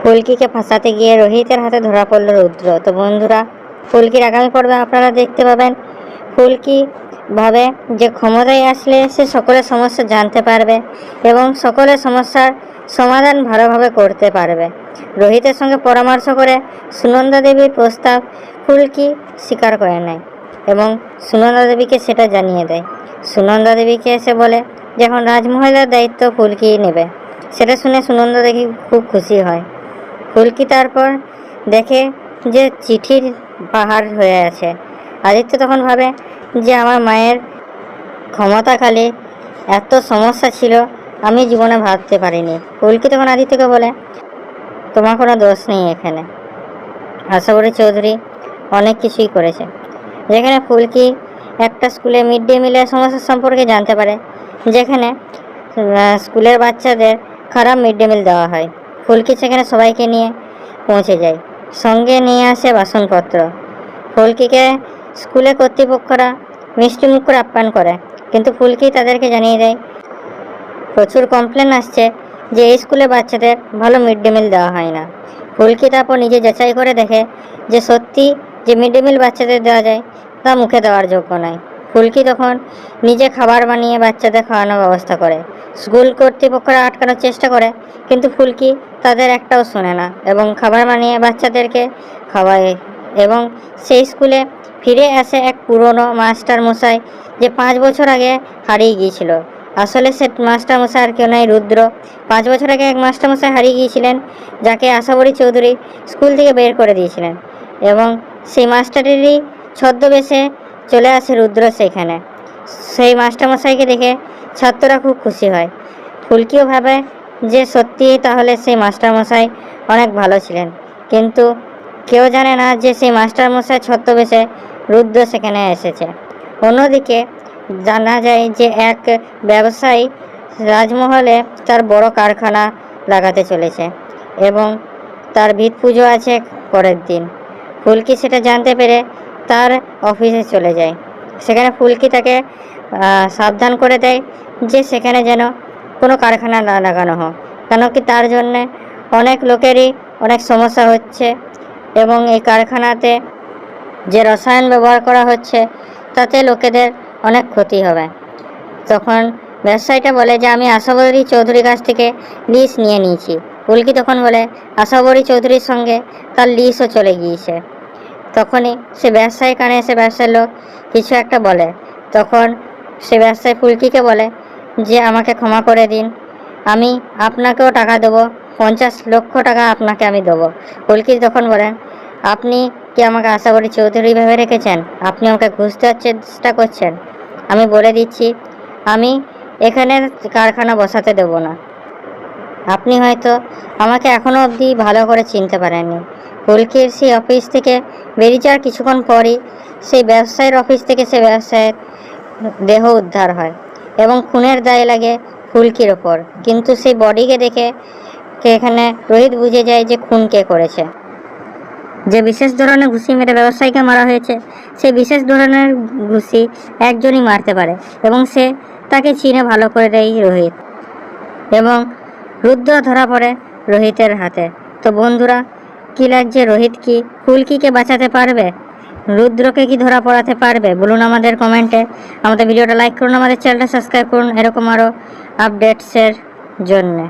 ফুলকিকে ফাঁসাতে গিয়ে রোহিতের হাতে ধরা পড়ল রুদ্র। তো বন্ধুরা, ফুলকির আগামী পর্বে আপনারা দেখতে পাবেন ফুলকি ভাবে যে ক্ষমতায় আসলে সে সকলের সমস্যা জানতে পারবে এবং সকলের সমস্যার সমাধান ভালোভাবে করতে পারবে। রোহিতের সঙ্গে পরামর্শ করে সুনন্দা দেবীর প্রস্তাব ফুলকি স্বীকার করে নেয় এবং সুনন্দা দেবীকে সেটা জানিয়ে দেয়। সুনন্দা দেবীকে এসে বলে যে এখন রাজমহলের দায়িত্ব ফুলকি নেবে। সেটা শুনে সুনন্দা দেবী খুব খুশি হয়। ফুলকি তারপর দেখে যে চিঠির পাহাড় হয়ে আছে। আদিত্য তখন ভাবে যে আমার মায়ের ক্ষমতাকালে এত সমস্যা ছিল আমি জীবনে ভাবতে পারিনি। ফুলকি তখন আদিত্যকে বলে তোমার কোনো দোষ নেই, এখানে আশাবরী চৌধুরী অনেক কিছুই করেছে। যেখানে ফুলকি একটা স্কুলে মিড ডে মিলের সমস্যা সম্পর্কে জানতে পারে, যেখানে স্কুলের বাচ্চাদের খারাপ মিড ডে মিল দেওয়া হয়। ফুলকি সেখানে সবাইকে নিয়ে পৌঁছে যায়, সঙ্গে নিয়ে আসে বাসনপত্র। ফুলকিকে স্কুলে কর্তৃপক্ষরা মিষ্টি মুখ করে আপ্যায়ন করে, কিন্তু ফুলকি তাদেরকে জানিয়ে দেয় প্রচুর কমপ্লেন আসছে যে এই স্কুলে বাচ্চাদের ভালো মিড ডে মিল দেওয়া হয় না। ফুলকি তারপর নিজে যাচাই করে দেখে যে সত্যি যে মিড ডে মিল বাচ্চাদের দেওয়া যায় তা মুখে দেওয়ার যোগ্য নয়। ফুলকি তখন নিজে খাবার বানিয়ে বাচ্চাদের খাওয়ানোর ব্যবস্থা করে। স্কুল কর্তৃপক্ষরা আটকানোর চেষ্টা করে, কিন্তু ফুলকি তাদের একটাও শোনে না এবং খাবার বানিয়ে বাচ্চাদেরকে খাওয়ায়। এবং সেই স্কুলে ফিরে আসে এক পুরনো মাস্টার মশাই, যে 5 বছর আগে হারিয়ে গিয়েছিল। আসলে সে মাস্টার মশাই আর কেউ নয়, রুদ্র। 5 বছর আগে এক মাস্টার মশাই হারিয়ে গিয়েছিলেন, যাকে আশাবরী চৌধুরী স্কুল থেকে বের করে দিয়েছিলেন এবং সেই মাস্টারেরই ছদ্মবেশে চলে আসে রুদ্র সেখানে। সেই মাস্টারমশাইকে দেখে ছাত্ররা খুব খুশি হয়। ফুলকিও ভাবে যে সত্যি তাহলে সেই মাস্টারমশাই অনেক ভালো ছিলেন, কিন্তু কেউ জানে না যে সেই মাস্টারমশাই ছদ্মবেশে রুদ্র সেখানে এসেছে। অন্যদিকে জানা যায় যে এক ব্যবসায়ী রাজমহলে তার বড় কারখানা লাগাতে চলেছে এবং তার ভিত পুজো আছে পরের দিন। ফুলকি সেটা জানতে পেরে তার অফিসে চলে যায়। সেখানে ফুলকি তাকে সাবধান করে দেয় যে সেখানে যেন কোনো কারখানা না লাগানো হয়, কেন কি তার জন্যে অনেক লোকেরই অনেক সমস্যা হচ্ছে এবং এই কারখানাতে যে রসায়ন ব্যবহার করা হচ্ছে তাতে লোকেদের অনেক ক্ষতি হবে। তখন ব্যবসায়ীটা বলে যে আমি আশাবরী চৌধুরীর কাছ থেকে লিজ নিয়ে নিয়েছি। ফুলকি তখন বলে আশাবরী চৌধুরীর সঙ্গে তার লিজও চলে গিয়েছে। তখনই সে ব্যবসায়ী কানে এসে ব্যবসায়ীর লোক কিছু একটা বলে। তখন সে ব্যবসায়ী ফুলকিকে বলে যে আমাকে ক্ষমা করে দিন, আমি আপনাকেও টাকা দেবো, 50 লক্ষ টাকা আপনাকে আমি দেবো। ফুলকি তখন বলেন আপনি কি আমাকে আশাবরী চৌধুরী ভেবে রেখেছেন? আপনি আমাকে ঘুষ দেওয়ার চেষ্টা করছেন। আমি বলে দিচ্ছি আমি এখানে কারখানা বসাতে দেব না। আপনি হয়তো আমাকে এখনও অবধি ভালো করে চিনতে পারেননি। ফুলকির সেই অফিস থেকে বেরিয়ে যাওয়ার কিছুক্ষণ পরই সেই ব্যবসায়ীর অফিস থেকে সে ব্যবসায়ীর দেহ উদ্ধার হয় এবং খুনের দায় লাগে ফুলকির ওপর। কিন্তু সেই বডিকে দেখে এখানে রোহিত বুঝে যায় যে খুন কে করেছে। যে বিশেষ ধরনের ঘুষি মেরে ব্যবসায়ীকে মারা হয়েছে, সেই বিশেষ ধরনের ঘুষি একজনই মারতে পারে এবং সে তাকে চিনে ভালো করে দেয় রোহিত, এবং রুদ্র ধরা পড়ে রোহিতের হাতে। তো বন্ধুরা, কী লাগছে, রোহিত কি ফুলকিকে বাঁচাতে পারবে? রুদ্রকে কি ধরা পড়াতে পারবে? বলুন আমাদের কমেন্টে। আমাদের ভিডিওটা লাইক করুন, আমাদের চ্যানেলটা সাবস্ক্রাইব করুন এরকম আরও আপডেটসের জন্যে।